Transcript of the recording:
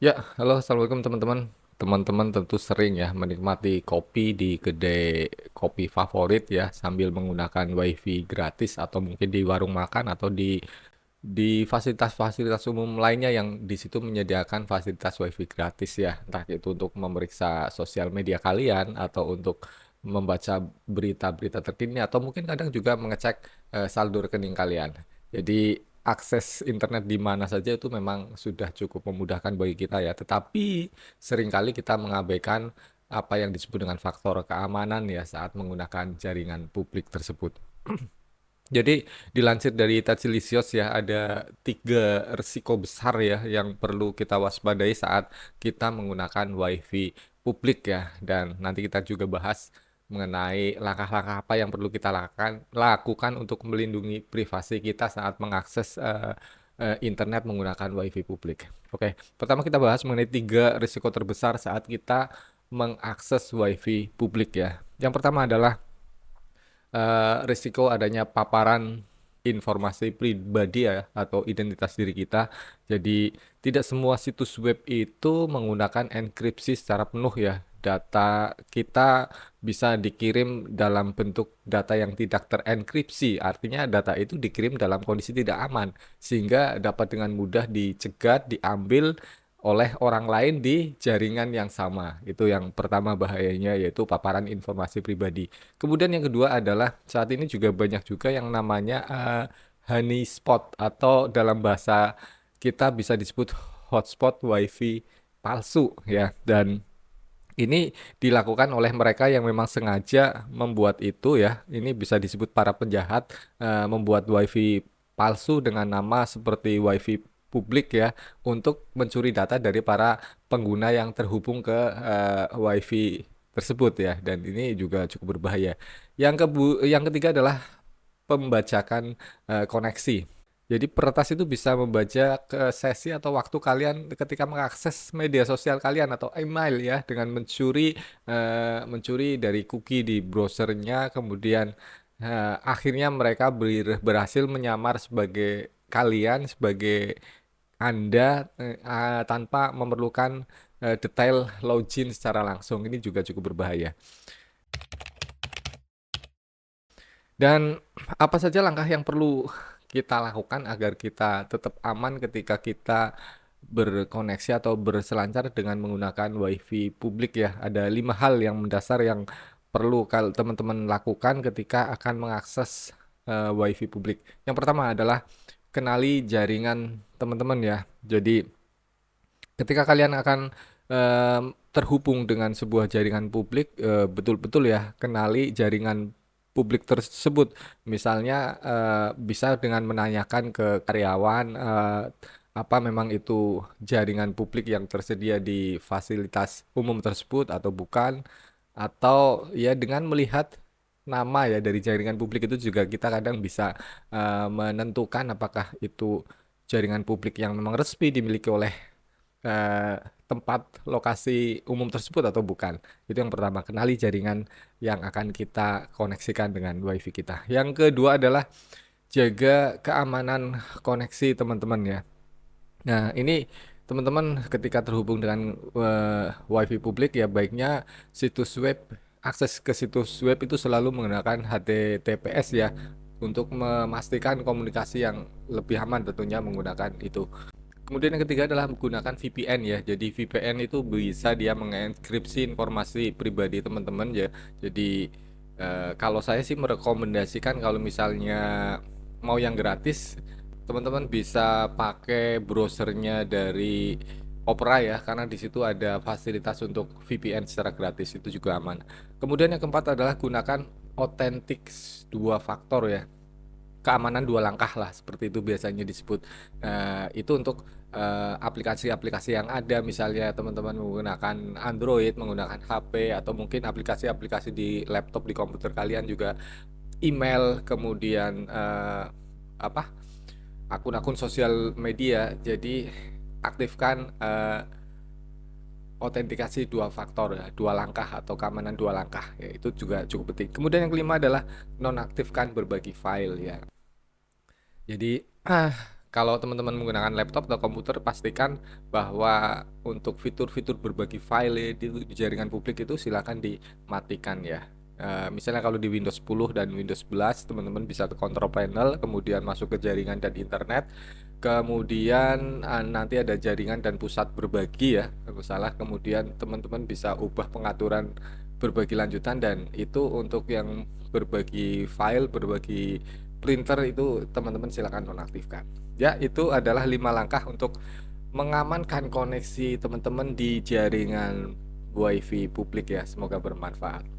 Ya, halo, assalamualaikum teman-teman. Teman-teman tentu sering ya menikmati kopi di kedai kopi favorit ya sambil menggunakan wifi gratis atau mungkin di warung makan atau di fasilitas-fasilitas umum lainnya yang di situ menyediakan fasilitas wifi gratis ya. Entah itu untuk memeriksa sosial media kalian atau untuk membaca berita-berita terkini atau mungkin kadang juga mengecek saldo rekening kalian. Jadi akses internet di mana saja itu memang sudah cukup memudahkan bagi kita ya. Tetapi seringkali kita mengabaikan apa yang disebut dengan faktor keamanan ya saat menggunakan jaringan publik tersebut. Jadi dilansir dari Tatsilisios ya ada 3 risiko besar ya yang perlu kita waspadai saat kita menggunakan wifi publik ya. Dan nanti kita juga bahas mengenai langkah-langkah apa yang perlu kita lakukan untuk melindungi privasi kita saat mengakses internet menggunakan wifi publik. Oke, pertama kita bahas mengenai 3 risiko terbesar saat kita mengakses wifi publik ya. Yang pertama adalah risiko adanya paparan informasi pribadi ya atau identitas diri kita. Jadi tidak semua situs web itu menggunakan enkripsi secara penuh ya. Data kita bisa dikirim dalam bentuk data yang tidak terenkripsi. Artinya data itu dikirim dalam kondisi tidak aman sehingga dapat dengan mudah dicegat, diambil oleh orang lain di jaringan yang sama. Itu yang pertama bahayanya yaitu paparan informasi pribadi. Kemudian yang kedua adalah saat ini juga banyak juga yang namanya honey spot atau dalam bahasa kita bisa disebut hotspot wifi palsu ya. Dan ini dilakukan oleh mereka yang memang sengaja membuat itu ya. Ini bisa disebut para penjahat membuat wifi palsu dengan nama seperti wifi publik ya untuk mencuri data dari para pengguna yang terhubung ke wifi tersebut ya. Dan ini juga cukup berbahaya. Yang ketiga adalah pembajakan koneksi. Jadi peretas itu bisa membaca ke sesi atau waktu kalian ketika mengakses media sosial kalian atau email ya dengan mencuri dari cookie di browsernya, kemudian akhirnya mereka berhasil menyamar sebagai kalian, sebagai Anda tanpa memerlukan detail login secara langsung. Ini juga cukup berbahaya. Dan apa saja langkah yang perlu kita lakukan agar kita tetap aman ketika kita berkoneksi atau berselancar dengan menggunakan wifi publik ya. Ada 5 hal yang mendasar yang perlu kalau teman-teman lakukan ketika akan mengakses wifi publik. Yang pertama adalah kenali jaringan teman-teman ya. Jadi ketika kalian akan em, terhubung dengan sebuah jaringan publik, betul-betul ya kenali jaringan publik tersebut. Misalnya bisa dengan menanyakan ke karyawan apa memang itu jaringan publik yang tersedia di fasilitas umum tersebut atau bukan, atau ya dengan melihat nama ya dari jaringan publik itu juga kita kadang bisa menentukan apakah itu jaringan publik yang memang resmi dimiliki oleh eh, tempat lokasi umum tersebut atau bukan. Itu yang pertama, kenali jaringan yang akan kita koneksikan dengan WiFi kita. Yang kedua adalah jaga keamanan koneksi teman-teman ya. Nah, ini teman-teman ketika terhubung dengan WiFi publik ya baiknya situs web akses ke situs web itu selalu menggunakan HTTPS ya untuk memastikan komunikasi yang lebih aman tentunya menggunakan itu. Kemudian yang ketiga adalah menggunakan VPN ya. Jadi VPN itu bisa dia mengenkripsi informasi pribadi teman-teman ya. Jadi kalau saya sih merekomendasikan kalau misalnya mau yang gratis, teman-teman bisa pakai browsernya dari Opera ya, karena di situ ada fasilitas untuk VPN secara gratis itu juga aman. Kemudian yang keempat adalah gunakan authentic 2 faktor ya, keamanan 2 langkah lah seperti itu biasanya disebut. Itu untuk aplikasi-aplikasi yang ada misalnya teman-teman menggunakan Android, menggunakan HP atau mungkin aplikasi-aplikasi di laptop di komputer kalian juga email, kemudian apa akun-akun sosial media. Jadi aktifkan autentikasi 2 faktor ya, 2 langkah atau keamanan 2 langkah ya, itu juga cukup penting. Kemudian yang kelima adalah nonaktifkan berbagi file ya. Jadi Kalau teman-teman menggunakan laptop atau komputer, pastikan bahwa untuk fitur-fitur berbagi file di jaringan publik itu silakan dimatikan ya. Misalnya kalau di Windows 10 dan Windows 11, teman-teman bisa ke control panel, kemudian masuk ke jaringan dan internet, kemudian nanti ada jaringan dan pusat berbagi ya, kalau salah. Kemudian teman-teman bisa ubah pengaturan berbagi lanjutan, dan itu untuk yang berbagi file, berbagi printer itu teman-teman silakan nonaktifkan. Ya, itu adalah 5 langkah untuk mengamankan koneksi teman-teman di jaringan WiFi publik ya. Semoga bermanfaat.